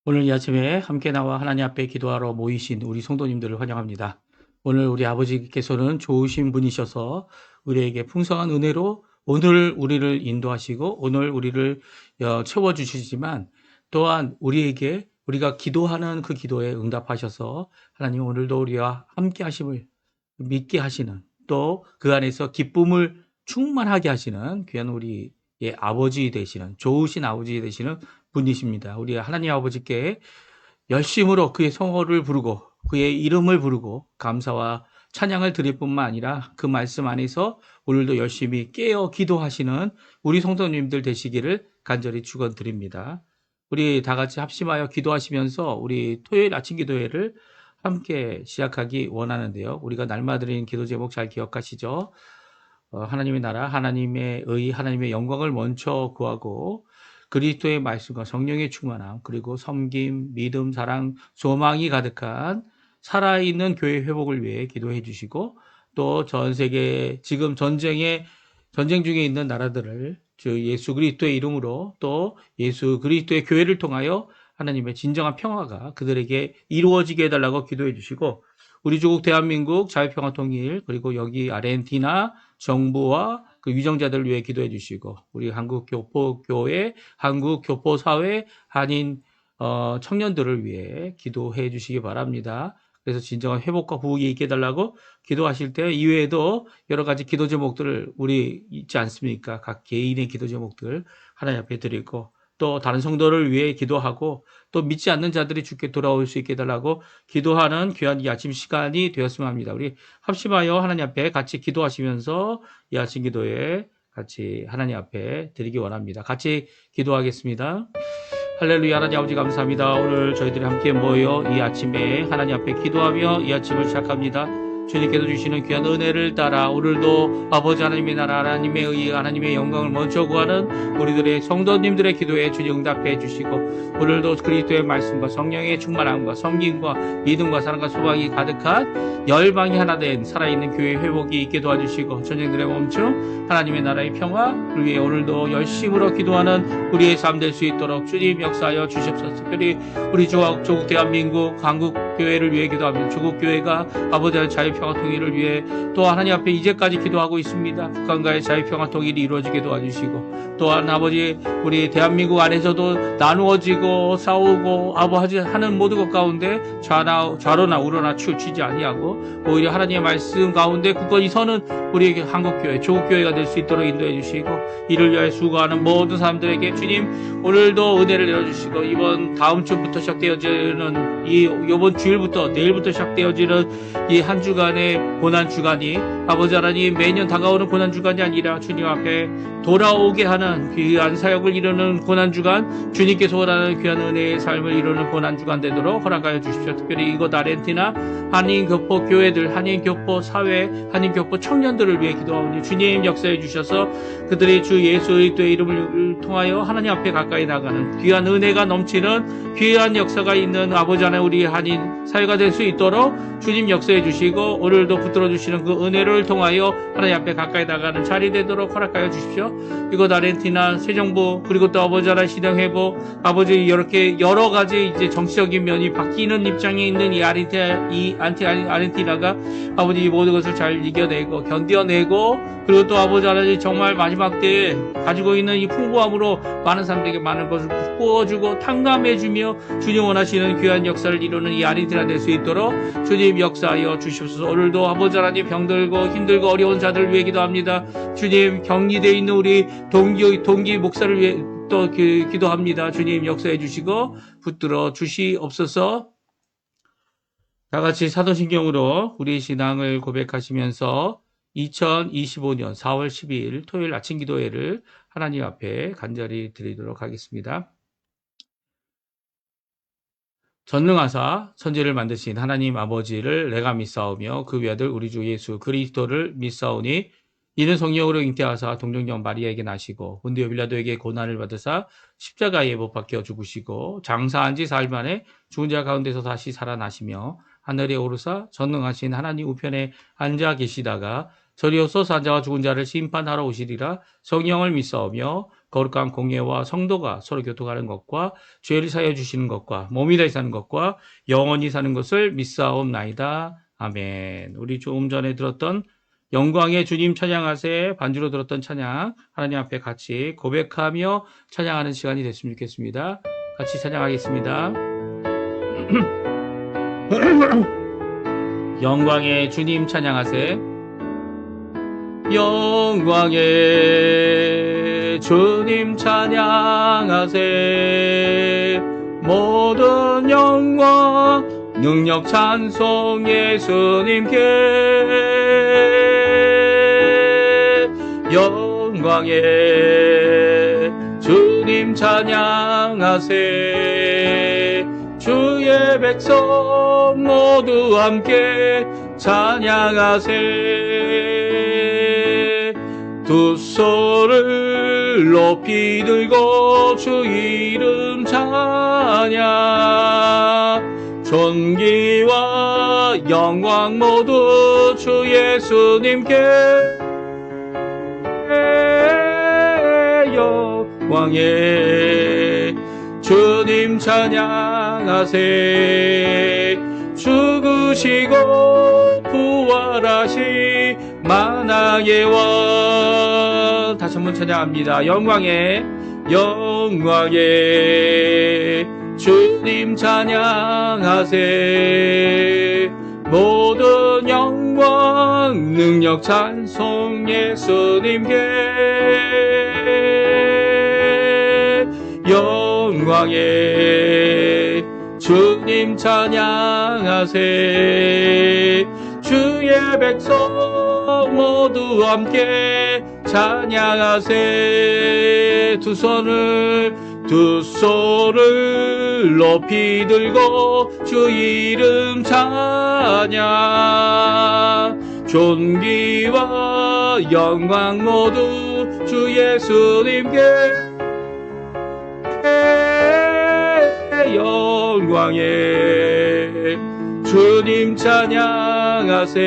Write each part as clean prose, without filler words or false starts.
오늘 이 아침에 함께 나와 하나님 앞에 기도하러 모이신 우리 성도님들을 환영합니다. 오늘 우리 아버지께서는 좋으신 분이셔서 우리에게 풍성한 은혜로 오늘 우리를 인도하시고 오늘 우리를 채워주시지만 또한 우리에게 우리가 기도하는 그 기도에 응답하셔서 하나님 오늘도 우리와 함께 하심을 믿게 하시는 또 그 안에서 기쁨을 충만하게 하시는 귀한 우리의 아버지 되시는 좋으신 아버지 되시는 분이십니다. 우리 하나님 아버지께 열심으로 그의 성호를 부르고 그의 이름을 부르고 감사와 찬양을 드릴 뿐만 아니라 그 말씀 안에서 오늘도 열심히 깨어 기도하시는 우리 성도님들 되시기를 간절히 축원드립니다. 우리 다 같이 합심하여 기도하시면서 우리 토요일 아침 기도회를 함께 시작하기 원하는데요. 우리가 날마드린 기도 제목 잘 기억하시죠? 하나님의 나라, 하나님의 의, 하나님의 영광을 먼저 구하고 그리스도의 말씀과 성령의 충만함, 그리고 섬김, 믿음, 사랑, 소망이 가득한 살아있는 교회 회복을 위해 기도해 주시고 또 전 세계 지금 전쟁 중에 있는 나라들을 주 예수 그리스도의 이름으로 또 예수 그리스도의 교회를 통하여 하나님의 진정한 평화가 그들에게 이루어지게 해달라고 기도해 주시고 우리 조국 대한민국 자유평화 통일 그리고 여기 아르헨티나 정부와 그 위정자들을 위해 기도해 주시고 우리 한국교포교회, 한국교포사회, 한인 청년들을 위해 기도해 주시기 바랍니다. 그래서 진정한 회복과 부흥이 있게 해달라고 기도하실 때 이외에도 여러 가지 기도 제목들을 우리 있지 않습니까? 각 개인의 기도 제목들 하나님 앞에 드리고 또 다른 성도를 위해 기도하고 또 믿지 않는 자들이 주께 돌아올 수 있게 해달라고 기도하는 귀한 이 아침 시간이 되었으면 합니다. 우리 합심하여 하나님 앞에 같이 기도하시면서 이 아침 기도에 같이 하나님 앞에 드리기 원합니다. 같이 기도하겠습니다. 할렐루야. 하나님 아버지 감사합니다. 오늘 저희들이 함께 모여 이 아침에 하나님 앞에 기도하며 이 아침을 시작합니다. 주님께서 주시는 귀한 은혜를 따라 오늘도 아버지 하나님의 나라 하나님의 의 하나님의 영광을 먼저 구하는 우리들의 성도님들의 기도에 주님 응답해 주시고 오늘도 그리스도의 말씀과 성령의 충만함과 섬김과 믿음과 사랑과 소망이 가득한 열방이 하나 된 살아있는 교회 회복이 있게 도와주시고 전쟁들의 멈춤 하나님의 나라의 평화를 위해 오늘도 열심으로 기도하는 우리의 삶 될 수 있도록 주님 역사하여 주시옵소서. 특별히 우리 조국 대한민국 한국교회를 위해 기도하며 조국교회가 아버지 하나님 자유평화 통일을 위해 또 하나님 앞에 이제까지 기도하고 있습니다. 북한과의 자유평화 통일이 이루어지게 도와주시고 또한 아버지 우리 대한민국 안에서도 나누어지고 싸우고 아버지 하는 모든 것 가운데 좌로나 우로나 치우치지 아니하고 오히려 하나님의 말씀 가운데 굳건히 서는 우리에게 한국교회 조국교회가 될 수 있도록 인도해 주시고 이를 위하여 수고하는 모든 사람들에게 주님 오늘도 은혜를 내려주시고 이번 다음 주부터 시작되어지는 이번 주일부터 내일부터 시작되어지는 이 한 주간의 고난주간이 아버지 하나님 매년 다가오는 고난주간이 아니라 주님 앞에 돌아오게 하는 귀한 사역을 이루는 고난주간 주님께서 원하는 귀한 은혜의 삶을 이루는 고난주간 되도록 허락하여 주십시오. 특별히 이곳 아르헨티나 한인교포 교회들 한인교포 사회 한인교포 청년들을 위해 기도하오니 주님 역사해 주셔서 그들이 주 예수 그리스도의 이름을 통하여 하나님 앞에 가까이 나가는 귀한 은혜가 넘치는 귀한 역사가 있는 아버지 하나님 우리 한인 사회가 될 수 있도록 주님 역사해 주시고 오늘도 붙들어 주시는 그 은혜를 통하여 하나님 앞에 가까이 나가는 자리 되도록 허락하여 주십시오. 이곳 아르헨티나 새 정부 그리고 또 아버지 하나님 시당 회복 아버지 이렇게 여러 가지 이제 정치적인 면이 바뀌는 입장에 있는 이 아르헨티나가 아버지 이 모든 것을 잘 이겨내고 견뎌내고 그리고 또 아버지 하나님 정말 마지막 때에 가지고 있는 이 풍부함으로 많은 사람들에게 많은 것을 부어주고 탕감해주며 주님 원하시는 귀한 역사를 이루는 이 아르헨티나 될 수 있도록 주님 역사하여 주시옵소서. 오늘도 아버지 하나님 병들고 힘들고 어려운 자들을 위해 기도합니다. 주님 격리되어 있는 우리 동기 목사를 위해 또 기도합니다. 주님 역사해 주시고 붙들어 주시옵소서. 다 같이 사도신경으로 우리 신앙을 고백하시면서 2025년 4월 12일 토요일 아침 기도회를 하나님 앞에 간절히 드리도록 하겠습니다. 전능하사 천지를 만드신 하나님 아버지를 내가 믿사오며 그 외아들 우리 주 예수 그리스도를 믿사오니 이는 성령으로 잉태하사 동정녀 마리아에게 나시고 본디오 빌라도에게 고난을 받으사 십자가에 못 박혀 죽으시고 장사한 지 사흘 만에 죽은 자 가운데서 다시 살아나시며 하늘에 오르사 전능하신 하나님 우편에 앉아 계시다가 저리로서 산자와 죽은 자를 심판하러 오시리라. 성령을 믿사오며 거룩한 공예와 성도가 서로 교통하는 것과 죄를 사여 주시는 것과 몸이 다시 사는 것과 영원히 사는 것을 믿사옵나이다. 아멘. 우리 조금 전에 들었던 영광의 주님 찬양하세 반주로 들었던 찬양 하나님 앞에 같이 고백하며 찬양하는 시간이 됐으면 좋겠습니다. 같이 찬양하겠습니다. 영광의 주님 찬양하세. 영광의 주님 찬양하세. 모든 영광 능력 찬송 예수님께. 영광의 주님 찬양하세. 주의 백성 모두 함께 찬양하세. 두 손을 높이 들고 주 이름 찬양. 존귀와 영광 모두 주 예수님께. 영광의 주님 찬양하세. 죽으시고 부활하시 만왕의 왕. 다시 한번 찬양합니다. 영광의 주님 찬양하세. 모든 영광 능력 찬송 예수님께. 영광의 주님 찬양하세. 주의 백성 모두 함께 찬양하세. 두 손을 높이 들고 주 이름 찬양. 존귀와 영광 모두 주 예수님께. 영광의 주님 찬양하세.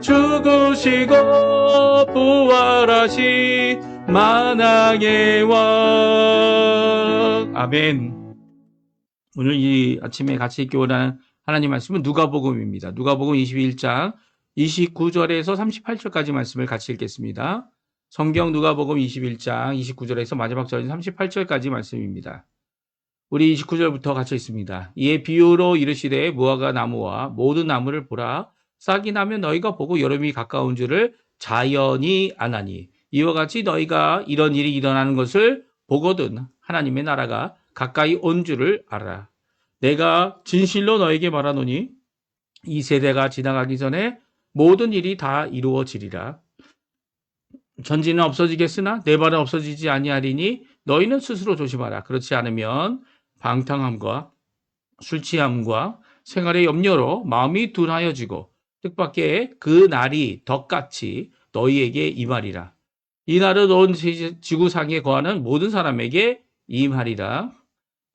죽으시고 부활하시 만왕의 왕. 아멘. 오늘 이 아침에 같이 교훈하는 하나님 말씀은 누가복음입니다. 누가복음 21장 29절에서 38절까지 말씀을 같이 읽겠습니다. 성경 누가복음 21장 29절에서 마지막 절인 38절까지 말씀입니다. 우리 29절부터 같이 있습니다. 이에 비유로 이르시되 무화과 나무와 모든 나무를 보라. 싹이 나면 너희가 보고 여름이 가까운 줄을 자연히 아나니 이와 같이 너희가 이런 일이 일어나는 것을 보거든 하나님의 나라가 가까이 온 줄을 알아. 내가 진실로 너에게 말하노니 이 세대가 지나가기 전에 모든 일이 다 이루어지리라. 천지는 없어지겠으나 내 발은 없어지지 아니하리니 너희는 스스로 조심하라. 그렇지 않으면 방탕함과 술 취함과 생활의 염려로 마음이 둔하여지고 뜻밖의 그 날이 덕같이 너희에게 임하리라. 이 날은 온 지구상에 거하는 모든 사람에게 임하리라.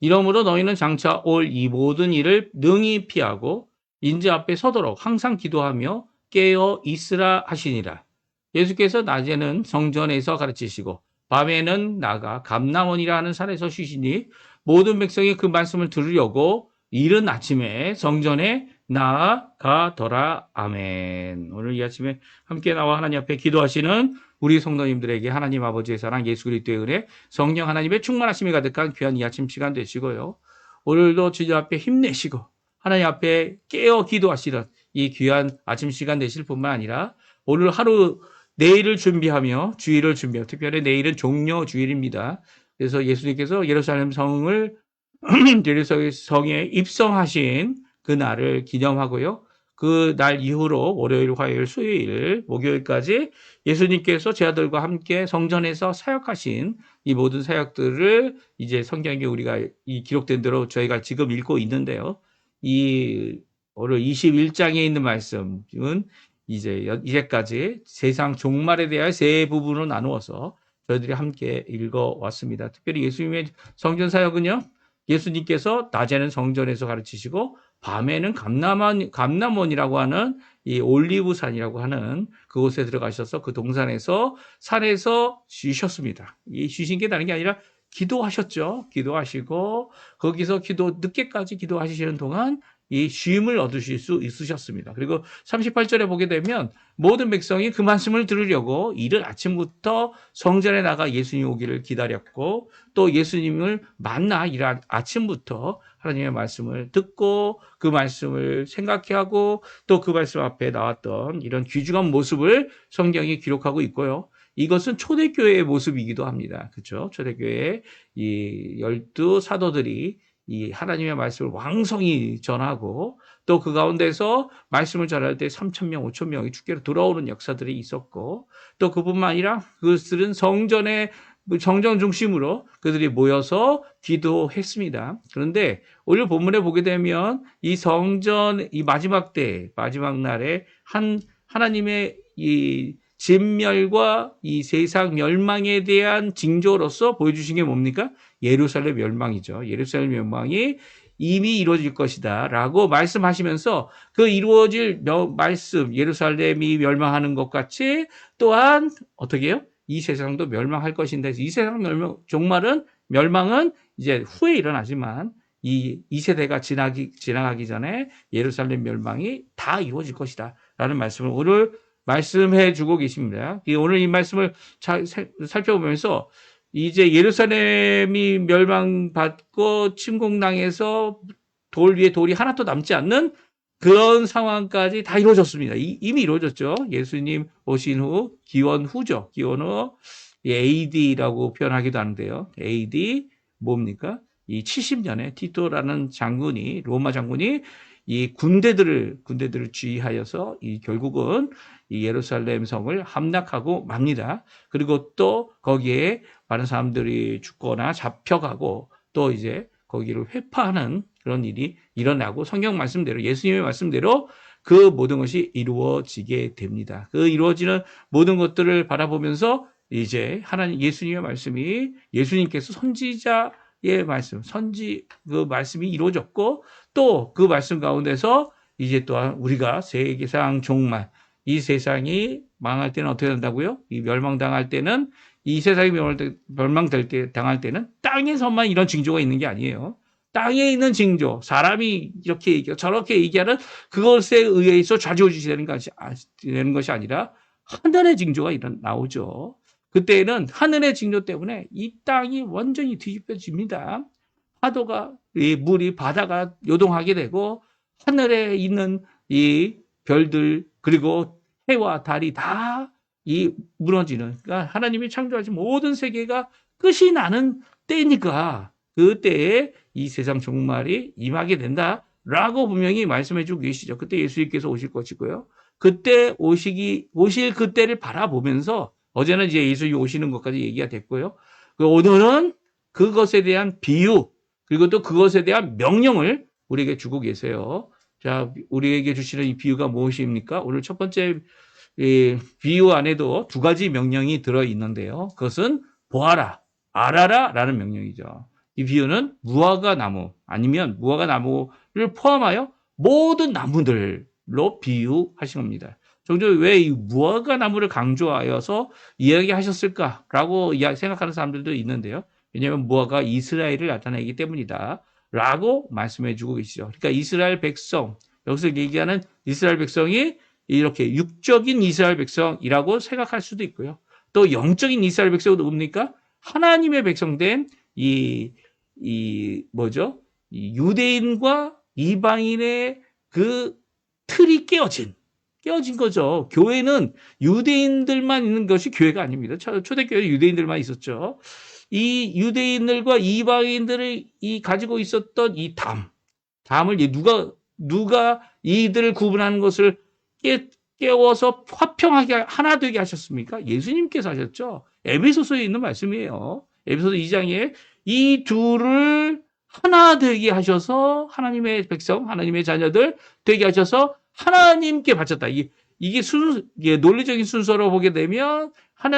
이러므로 너희는 장차 올 이 모든 일을 능히 피하고 인자 앞에 서도록 항상 기도하며 깨어 있으라 하시니라. 예수께서 낮에는 성전에서 가르치시고 밤에는 나가 감람원이라 하는 산에서 쉬시니 모든 백성이 그 말씀을 들으려고 이른 아침에 성전에 나아가더라. 아멘. 오늘 이 아침에 함께 나와 하나님 앞에 기도하시는 우리 성도님들에게 하나님 아버지의 사랑, 예수 그리스도의 은혜, 성령 하나님의 충만하심이 가득한 귀한 이 아침 시간 되시고요. 오늘도 주님 앞에 힘내시고 하나님 앞에 깨어 기도하시는 이 귀한 아침 시간 되실 뿐만 아니라 오늘 하루 내일을 준비하며 주일을 준비하며 특별히 내일은 종려 주일입니다. 그래서 예수님께서 예루살렘 성을 예루살렘 성에 입성하신 그 날을 기념하고요. 그 날 이후로 월요일, 화요일, 수요일, 목요일까지 예수님께서 제 아들과 함께 성전에서 사역하신 이 모든 사역들을 이제 성경에 우리가 이 기록된 대로 저희가 지금 읽고 있는데요. 이 오늘 21장에 있는 말씀은 이제까지 세상 종말에 대한 세 부분으로 나누어서 저희들이 함께 읽어왔습니다. 특별히 예수님의 성전 사역은요, 예수님께서 낮에는 성전에서 가르치시고 밤에는 감람원이라고 하는 이 올리브산이라고 하는 그곳에 들어가셔서 그 동산에서 산에서 쉬셨습니다. 이 쉬신 게 다른 게 아니라 기도하셨죠. 기도하시고 거기서 늦게까지 기도하시는 동안 이 쉼을 얻으실 수 있으셨습니다. 그리고 38절에 보게 되면 모든 백성이 그 말씀을 들으려고 이른 아침부터 성전에 나가 예수님 오기를 기다렸고 또 예수님을 만나 이른 아침부터 하나님의 말씀을 듣고 그 말씀을 생각하고 또 그 말씀 앞에 나왔던 이런 귀중한 모습을 성경이 기록하고 있고요. 이것은 초대교회의 모습이기도 합니다. 그렇죠? 초대교회의 이 12 사도들이 이 하나님의 말씀을 왕성히 전하고 또 그 가운데서 말씀을 전할 때 3,000명, 5,000명이 주께로 돌아오는 역사들이 있었고 또 그뿐만 아니라 그것들은 정정 중심으로 그들이 모여서 기도했습니다. 그런데 오늘 본문에 보게 되면 이 성전 이 마지막 날에 하나님의 이 진멸과 이 세상 멸망에 대한 징조로서 보여주신 게 뭡니까? 예루살렘 멸망이죠. 예루살렘 멸망이 이미 이루어질 것이다 라고 말씀하시면서 그 이루어질 말씀, 예루살렘이 멸망하는 것 같이 또한 어떻게 해요? 이 세상도 멸망할 것인데 이 세상 멸망은 이제 후에 일어나지만 이 세대가 지나가기 전에 예루살렘 멸망이 다 이루어질 것이다 라는 말씀을 오늘 말씀해 주고 계십니다. 오늘 이 말씀을 살펴보면서 이제 예루살렘이 멸망받고 침공당해서 돌 위에 돌이 하나도 남지 않는 그런 상황까지 다 이루어졌습니다. 이미 이루어졌죠. 예수님 오신 후, 기원 후죠. 기원 후 AD라고 표현하기도 하는데요. AD 뭡니까? 이 70년에 티토라는 로마 장군이 이 군대들을 지휘하여서 결국은 이 예루살렘 성을 함락하고 맙니다. 그리고 또 거기에 많은 사람들이 죽거나 잡혀가고 또 이제 거기를 회파하는 그런 일이 일어나고 성경 말씀대로 예수님의 말씀대로 그 모든 것이 이루어지게 됩니다. 그 이루어지는 모든 것들을 바라보면서 이제 예수님의 말씀이 예수님께서 선지자의 말씀, 그 말씀이 이루어졌고 또 그 말씀 가운데서 이제 또한 우리가 세계상 종말 이 세상이 망할 때는 어떻게 된다고요? 이 멸망당할 때는 이 세상이 당할 때는 땅에서만 이런 징조가 있는 게 아니에요. 땅에 있는 징조, 사람이 이렇게 얘기하고 저렇게 얘기하는 그것에 의해서 좌지우지 되는 것이 아니라 하늘의 징조가 나오죠. 그때는 하늘의 징조 때문에 이 땅이 완전히 뒤집혀집니다. 바다가 요동하게 되고 하늘에 있는 이 별들 그리고 해와 달이 다 무너지는, 그러니까 하나님이 창조하신 모든 세계가 끝이 나는 때니까 그때에 이 세상 종말이 임하게 된다라고 분명히 말씀해 주고 계시죠. 그때 예수님께서 오실 것이고요. 그때 오실 그때를 바라보면서 어제는 이제 예수님이 오시는 것까지 얘기가 됐고요. 오늘은 그것에 대한 비유 그리고 또 그것에 대한 명령을 우리에게 주고 계세요. 자, 우리에게 주시는 이 비유가 무엇입니까? 오늘 첫 번째 비유 안에도 두 가지 명령이 들어있는데요. 그것은 보아라, 알아라 라는 명령이죠. 이 비유는 무화과나무 아니면 무화과나무를 포함하여 모든 나무들로 비유하신 겁니다. 종종 왜 이 무화과나무를 강조하여서 이야기하셨을까라고 생각하는 사람들도 있는데요. 왜냐하면 무화과 이스라엘을 나타내기 때문이다 라고 말씀해 주고 계시죠. 그러니까 이스라엘 백성, 여기서 얘기하는 이스라엘 백성이 이렇게 육적인 이스라엘 백성이라고 생각할 수도 있고요. 또 영적인 이스라엘 백성은 뭡니까? 하나님의 백성된 이 유대인과 이방인의 그 틀이 깨어진 거죠. 교회는 유대인들만 있는 것이 교회가 아닙니다. 초대교회는 유대인들만 있었죠. 이 유대인들과 이방인들을 가지고 있었던 이 담을 누가 이들을 구분하는 것을 깨워서 화평하게 하나 되게 하셨습니까? 예수님께서 하셨죠. 에베소서에 있는 말씀이에요. 에베소서 2장에 이 둘을 하나 되게 하셔서 하나님의 백성, 하나님의 자녀들 되게 하셔서 하나님께 바쳤다. 이게 논리적인 순서로 보게 되면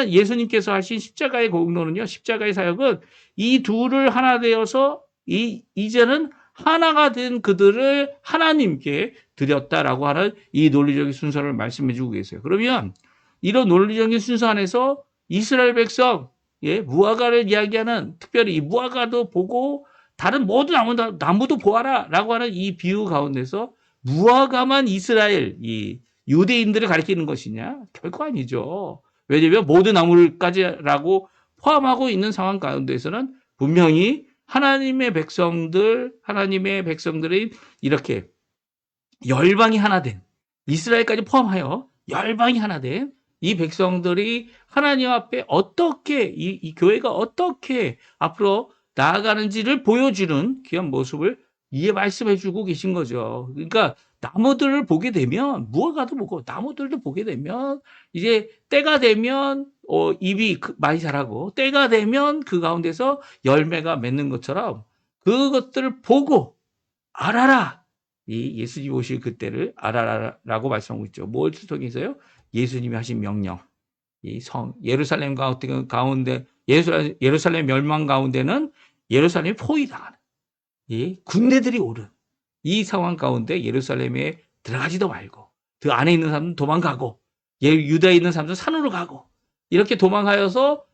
예수님께서 하신 십자가의 공로는요, 십자가의 사역은 이 둘을 하나 되어서 이제는 하나가 된 그들을 하나님께 드렸다라고 하는 이 논리적인 순서를 말씀해 주고 계세요. 그러면 이런 논리적인 순서 안에서 이스라엘 백성, 무화과를 이야기하는, 특별히 이 무화과도 보고 다른 모든 나무도 보아라 라고 하는 이 비유 가운데서 무화과만 이스라엘, 이 유대인들을 가리키는 것이냐? 결코 아니죠. 왜냐하면 모든 나무를까지라고 포함하고 있는 상황 가운데서는 분명히 하나님의 백성들이 이렇게 열방이 하나 된, 이스라엘까지 포함하여 열방이 하나 된 이 백성들이 하나님 앞에 어떻게 이 교회가 어떻게 앞으로 나아가는지를 보여주는 귀한 모습을 이에 말씀해 주고 계신 거죠. 그러니까 나무들을 보게 되면 무화과도 보고 나무들도 보게 되면 이제 때가 되면 잎이 많이 자라고 때가 되면 그 가운데서 열매가 맺는 것처럼 그것들을 보고 알아라. 이 예수님 오실 그때를 알아라라고 말씀하고 있죠. 뭘 통해서요? 예수님이 하신 명령. 이 예루살렘 가운데 예루살렘 멸망 가운데는 예루살렘이 포위당하는 이 군대들이 오른 이 상황 가운데 예루살렘에 들어가지도 말고 그 안에 있는 사람은 도망가고 유다에 있는 사람들은 산으로 가고 이렇게 도망하여서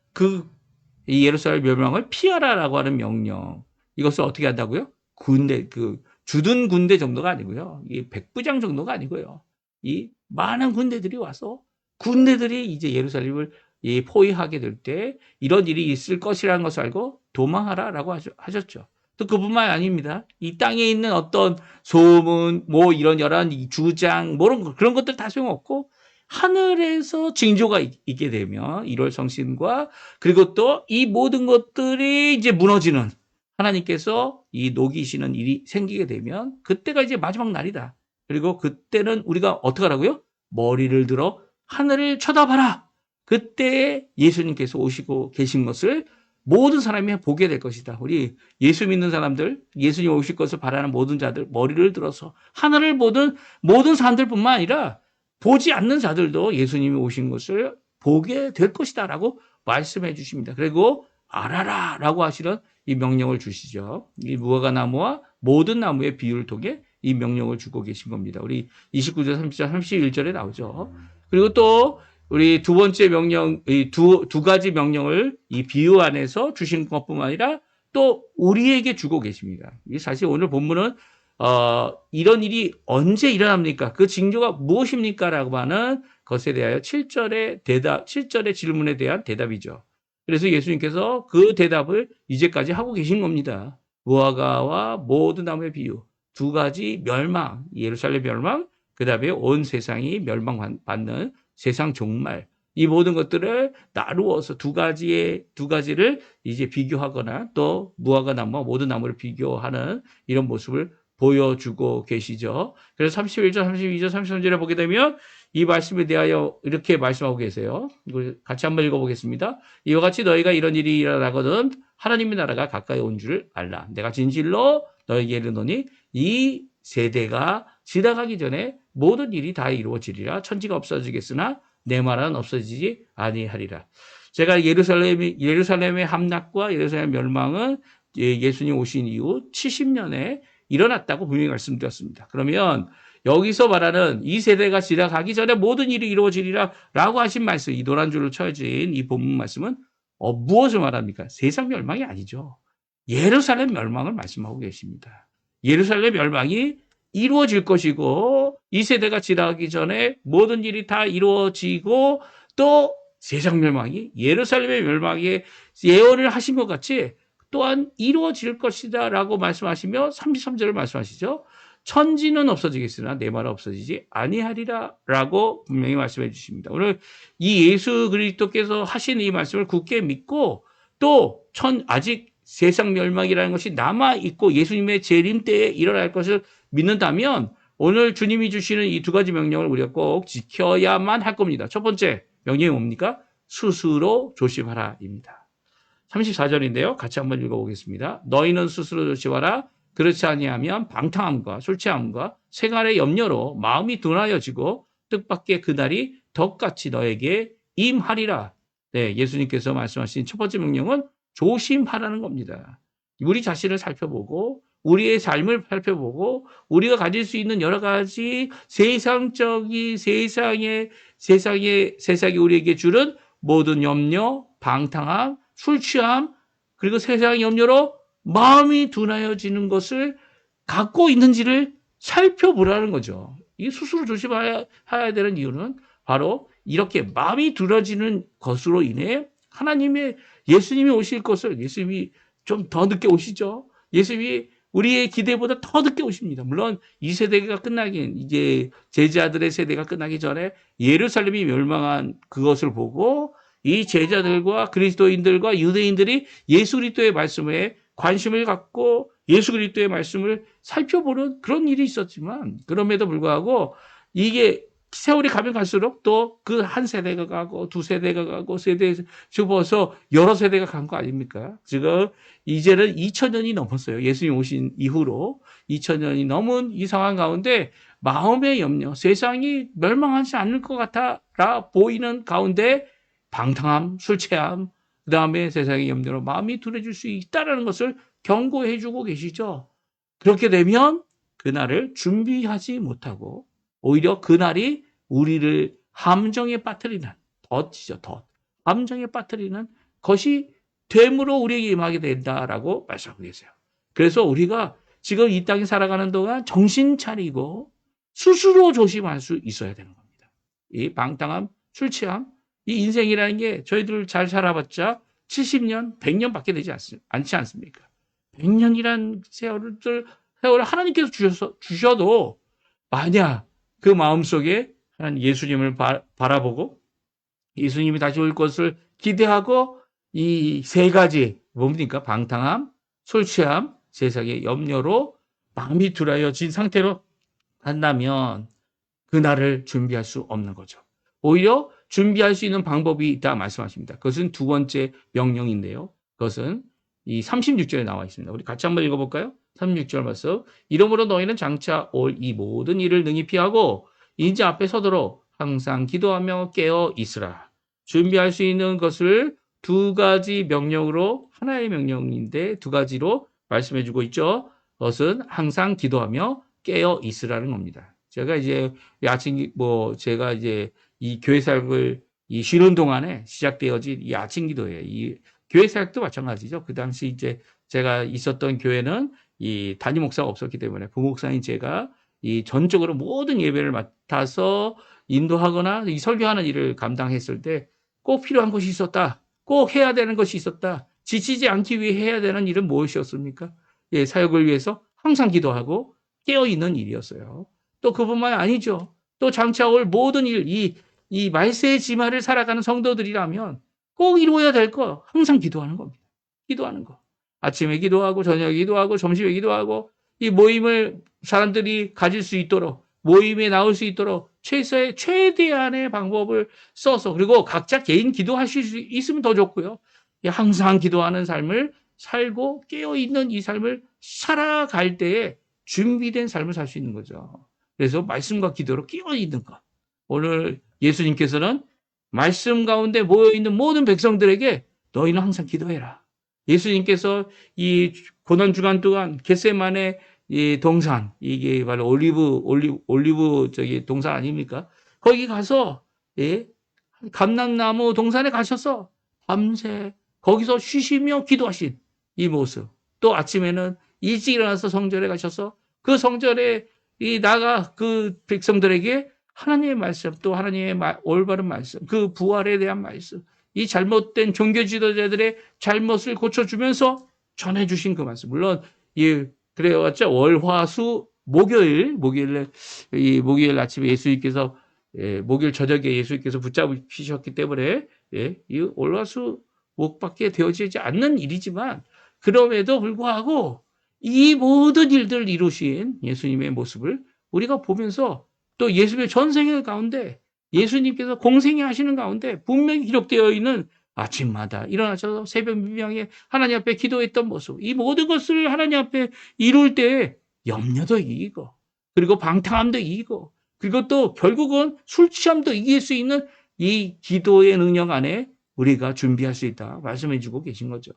이 예루살렘 멸망을 피하라라고 하는 명령. 이것을 어떻게 한다고요? 주둔 군대 정도가 아니고요. 이 백부장 정도가 아니고요. 이 많은 군대들이 와서 군대들이 이제 예루살렘을 포위하게 될 때 이런 일이 있을 것이라는 것을 알고 도망하라라고 하셨죠. 또 그뿐만 아닙니다. 이 땅에 있는 어떤 소문, 이런 주장, 그런 것들 다 소용없고 하늘에서 징조가 있게 되면 1월 성신과 그리고 또 이 모든 것들이 이제 무너지는 하나님께서 이 녹이시는 일이 생기게 되면 그때가 이제 마지막 날이다. 그리고 그때는 우리가 어떻게 하라고요? 머리를 들어 하늘을 쳐다봐라. 그때 예수님께서 오시고 계신 것을 모든 사람이 보게 될 것이다. 우리 예수 믿는 사람들, 예수님 오실 것을 바라는 모든 자들 머리를 들어서 하늘을 보는 모든 사람들뿐만 아니라 보지 않는 자들도 예수님이 오신 것을 보게 될 것이다 라고 말씀해 주십니다. 그리고 알아라 라고 하시는 이 명령을 주시죠. 이 무화과 나무와 모든 나무의 비유를 통해 이 명령을 주고 계신 겁니다. 우리 29절, 30절, 31절에 나오죠. 그리고 또 우리 두 번째 명령, 이 두 가지 명령을 이 비유 안에서 주신 것뿐만 아니라 또 우리에게 주고 계십니다. 사실 오늘 본문은 이런 일이 언제 일어납니까? 그 징조가 무엇입니까? 라고 하는 것에 대하여 7절의 질문에 대한 대답이죠. 그래서 예수님께서 그 대답을 이제까지 하고 계신 겁니다. 무화과와 모든 나무의 비유, 두 가지 멸망, 예루살렘 멸망, 그 다음에 온 세상이 멸망받는 세상 종말, 이 모든 것들을 나누어서 두 가지를 이제 비교하거나 또 무화과 나무와 모든 나무를 비교하는 이런 모습을 보여주고 계시죠. 그래서 31절, 32절, 33절에 보게 되면 이 말씀에 대하여 이렇게 말씀하고 계세요. 이걸 같이 한번 읽어보겠습니다. 이와 같이 너희가 이런 일이 일어나거든 하나님의 나라가 가까이 온 줄 알라. 내가 진실로 너희에게 이르노니 이 세대가 지나가기 전에 모든 일이 다 이루어지리라. 천지가 없어지겠으나 내 말은 없어지지 아니하리라. 제가 예루살렘의 함락과 예루살렘 멸망은 예수님 오신 이후 70년에 일어났다고 분명히 말씀드렸습니다. 그러면 여기서 말하는 이 세대가 지나가기 전에 모든 일이 이루어지리라 라고 하신 말씀, 이 노란 줄로 쳐진 이 본문 말씀은 무엇을 말합니까? 세상 멸망이 아니죠. 예루살렘 멸망을 말씀하고 계십니다. 예루살렘 멸망이 이루어질 것이고 이 세대가 지나가기 전에 모든 일이 다 이루어지고 또 세상 멸망이 예루살렘의 멸망에 예언을 하신 것 같이 또한 이루어질 것이다 라고 말씀하시며 33절을 말씀하시죠. 천지는 없어지겠으나 내 말은 없어지지 아니하리라 라고 분명히 말씀해 주십니다. 오늘 이 예수 그리스도께서 하신 이 말씀을 굳게 믿고 또 아직 세상 멸망이라는 것이 남아있고 예수님의 재림 때에 일어날 것을 믿는다면 오늘 주님이 주시는 이 두 가지 명령을 우리가 꼭 지켜야만 할 겁니다. 첫 번째 명령이 뭡니까? 스스로 조심하라입니다. 34절인데요. 같이 한번 읽어보겠습니다. 너희는 스스로 조심하라. 그렇지 아니하면 방탕함과 술취함과 생활의 염려로 마음이 둔하여지고 뜻밖의 그날이 덕같이 너에게 임하리라. 네, 예수님께서 말씀하신 첫 번째 명령은 조심하라는 겁니다. 우리 자신을 살펴보고 우리의 삶을 살펴보고 우리가 가질 수 있는 여러 가지 세상적인 세상이 우리에게 주는 모든 염려, 방탕함, 술 취함, 그리고 세상의 염려로 마음이 둔하여지는 것을 갖고 있는지를 살펴보라는 거죠. 이 스스로 조심해야 되는 이유는 바로 이렇게 마음이 둔해지는 것으로 인해 예수님이 오실 것을, 예수님이 좀 더 늦게 오시죠. 예수님이 우리의 기대보다 더 늦게 오십니다. 물론 이 세대가 이제 제자들의 세대가 끝나기 전에 예루살렘이 멸망한 그것을 보고 이 제자들과 그리스도인들과 유대인들이 예수 그리스도의 말씀에 관심을 갖고 예수 그리스도의 말씀을 살펴보는 그런 일이 있었지만, 그럼에도 불구하고 이게 세월이 가면 갈수록 또 그 한 세대가 가고 두 세대가 가고 세대에 접어서 여러 세대가 간 거 아닙니까? 지금 이제는 2000년이 넘었어요. 예수님 오신 이후로 2000년이 넘은 이 상황 가운데 마음의 염려, 세상이 멸망하지 않을 것 같아라 보이는 가운데 방탕함, 술 취함, 그 다음에 세상의 염려로 마음이 둔해질 수 있다는 것을 경고해 주고 계시죠. 그렇게 되면 그날을 준비하지 못하고 오히려 그날이 우리를 함정에 빠뜨리는, 덫이죠, 덫. 함정에 빠뜨리는 것이 됨으로 우리에게 임하게 된다라고 말씀하고 계세요. 그래서 우리가 지금 이 땅에 살아가는 동안 정신 차리고 스스로 조심할 수 있어야 되는 겁니다. 이 방탕함, 술 취함, 이 인생이라는 게 저희들 잘 살아봤자 70년, 100년밖에 되지 않지 않습니까? 100년이란 세월을 하나님께서 주셔도 만약 그 마음속에 하나님 예수님을 바라보고 예수님이 다시 올 것을 기대하고 이 세 가지 뭡니까? 방탕함, 술 취함, 세상의 염려로 마음이 둔하여진 상태로 한다면 그날을 준비할 수 없는 거죠. 오히려 준비할 수 있는 방법이 있다 말씀하십니다. 그것은 두 번째 명령인데요. 그것은 이 36절에 나와 있습니다. 우리 같이 한번 읽어볼까요? 36절 말씀. 이러므로 너희는 장차 올 이 모든 일을 능히 피하고 인자 앞에 서도록 항상 기도하며 깨어 있으라. 준비할 수 있는 것을 두 가지 명령으로, 하나의 명령인데 두 가지로 말씀해 주고 있죠. 그것은 항상 기도하며 깨어 있으라는 겁니다. 제가 이제 제가 이제 이 교회 사역을 쉬는 동안에 시작되어진 이 아침 기도예요. 이 교회 사역도 마찬가지죠. 그 당시 이제 제가 있었던 교회는 이 담임 목사가 없었기 때문에 부목사인 제가 이 전적으로 모든 예배를 맡아서 인도하거나 이 설교하는 일을 감당했을 때 꼭 필요한 것이 있었다. 꼭 해야 되는 것이 있었다. 지치지 않기 위해 해야 되는 일은 무엇이었습니까? 예, 사역을 위해서 항상 기도하고 깨어있는 일이었어요. 또 그뿐만 아니죠. 또 장차 올 모든 일, 이 말세의 지마를 살아가는 성도들이라면 꼭 이루어야 될 거 항상 기도하는 겁니다. 기도하는 거. 아침에 기도하고 저녁에 기도하고 점심에 기도하고 이 모임을 사람들이 가질 수 있도록 모임에 나올 수 있도록 최대한의 방법을 써서 그리고 각자 개인 기도하실 수 있으면 더 좋고요. 항상 기도하는 삶을 살고 깨어있는 이 삶을 살아갈 때에 준비된 삶을 살 수 있는 거죠. 그래서 말씀과 기도로 깨어있는 것. 오늘 예수님께서는 말씀 가운데 모여있는 모든 백성들에게 너희는 항상 기도해라. 예수님께서 이 고난주간 동안 겟세마네 이 동산, 이게 바로 올리브 동산 아닙니까? 거기 가서, 예, 감람나무 동산에 가셔서 밤새 거기서 쉬시며 기도하신 이 모습. 또 아침에는 일찍 일어나서 성전에 가셔서 그 성전에 그 백성들에게 하나님의 말씀, 또 하나님의 올바른 말씀, 그 부활에 대한 말씀, 이 잘못된 종교 지도자들의 잘못을 고쳐주면서 전해주신 그 말씀. 물론, 그래왔죠. 월화수 목요일 아침에 예수님께서 목요일 저녁에 예수님께서 붙잡히셨기 때문에 이 월화수 목밖에 되어지지 않는 일이지만 그럼에도 불구하고 이 모든 일들을 이루신 예수님의 모습을 우리가 보면서 또 예수님의 전생일 가운데 예수님께서 공생애 하시는 가운데 분명히 기록되어 있는 아침마다 일어나셔서 새벽 미명에 하나님 앞에 기도했던 모습, 이 모든 것을 하나님 앞에 이룰 때 염려도 이기고 그리고 방탕함도 이기고 그리고 또 결국은 술 취함도 이길 수 있는 이 기도의 능력 안에 우리가 준비할 수 있다 말씀해 주고 계신 거죠.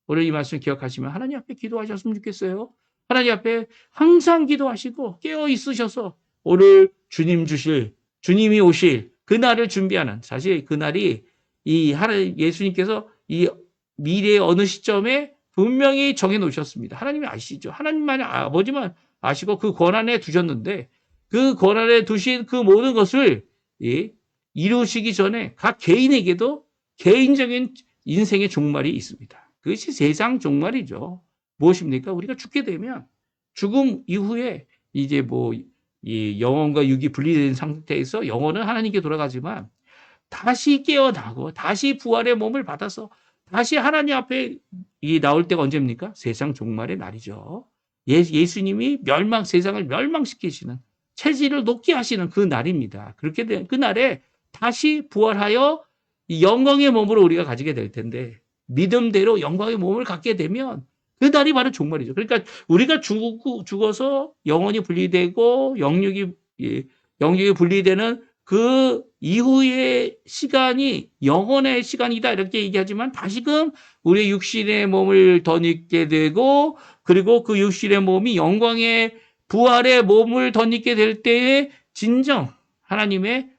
오늘 이 말씀 기억하시면 하나님 앞에 기도하셨으면 좋겠어요. 하나님 앞에 항상 기도하시고 깨어 있으셔서 오늘 주님이 오실 그날을 준비하는, 사실 그날이 예수님께서 이 미래의 어느 시점에 분명히 정해 놓으셨습니다. 하나님이 아시죠. 하나님만, 아버지만 아시고 그 권한에 두셨는데, 그 권한에 두신 그 모든 것을 이루시기 전에 각 개인에게도 개인적인 인생의 종말이 있습니다. 그것이 세상 종말이죠. 무엇입니까? 우리가 죽게 되면 죽음 이후에 이제 이 영혼과 육이 분리된 상태에서 영혼은 하나님께 돌아가지만 다시 깨어나고 다시 부활의 몸을 받아서 다시 하나님 앞에 나올 때가 언제입니까? 세상 종말의 날이죠. 예수님이 세상을 멸망시키시는, 체질을 높게 하시는 그 날입니다. 그렇게 된 그날에 다시 부활하여 이 영광의 몸으로 우리가 가지게 될 텐데, 믿음대로 영광의 몸을 갖게 되면 그 날이 바로 종말이죠. 그러니까 우리가 죽어서 영혼이 분리되고 영육이 분리되는 그 이후의 시간이 영혼의 시간이다 이렇게 얘기하지만, 다시금 우리의 육신의 몸을 덧입게 되고, 그리고 그 육신의 몸이 영광의 부활의 몸을 덧입게 될 때에 진정 하나님의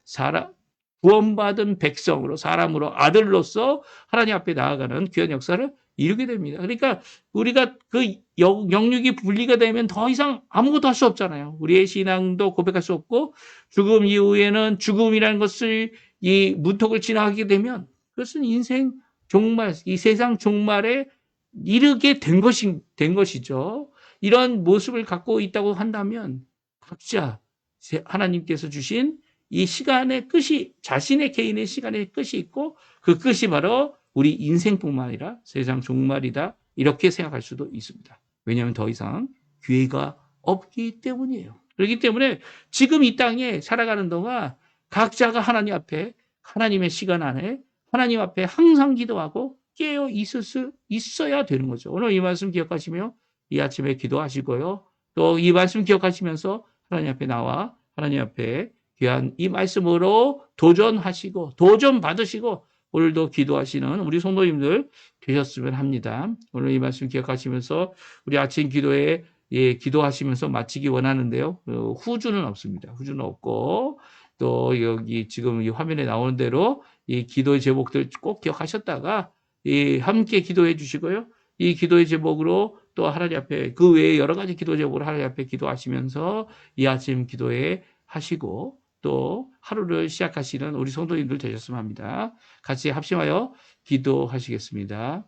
구원받은 백성으로, 사람으로, 아들로서 하나님 앞에 나아가는 귀한 역사를 이루게 됩니다. 그러니까 우리가 그 영육이 분리가 되면 더 이상 아무것도 할 수 없잖아요. 우리의 신앙도 고백할 수 없고, 죽음 이후에는 죽음이라는 것을 이 문턱을 지나가게 되면 그것은 인생 종말, 이 세상 종말에 이르게 된 것이죠. 이런 모습을 갖고 있다고 한다면 각자 하나님께서 주신 이 시간의 끝이, 자신의 개인의 시간의 끝이 있고, 그 끝이 바로 우리 인생뿐만 아니라 세상 종말이다, 이렇게 생각할 수도 있습니다. 왜냐하면 더 이상 기회가 없기 때문이에요. 그렇기 때문에 지금 이 땅에 살아가는 동안 각자가 하나님 앞에, 하나님의 시간 안에 하나님 앞에 항상 기도하고 깨어 있어야 되는 거죠. 오늘 이 말씀 기억하시며 이 아침에 기도하시고요. 또 이 말씀 기억하시면서 하나님 앞에 나와 하나님 앞에 귀한 이 말씀으로 도전하시고 도전 받으시고 오늘도 기도하시는 우리 성도님들 되셨으면 합니다. 오늘 이 말씀 기억하시면서 우리 아침 기도에 기도하시면서 마치기 원하는데요. 후주는 없습니다. 후주는 없고, 또 여기 지금 이 화면에 나오는 대로 이 기도의 제목들 꼭 기억하셨다가 함께 기도해 주시고요. 이 기도의 제목으로 또 하나님 앞에, 그 외에 여러 가지 기도 제목으로 하나님 앞에 기도하시면서 이 아침 기도에 하시고 또 하루를 시작하시는 우리 성도님들 되셨으면 합니다. 같이 합심하여 기도하시겠습니다.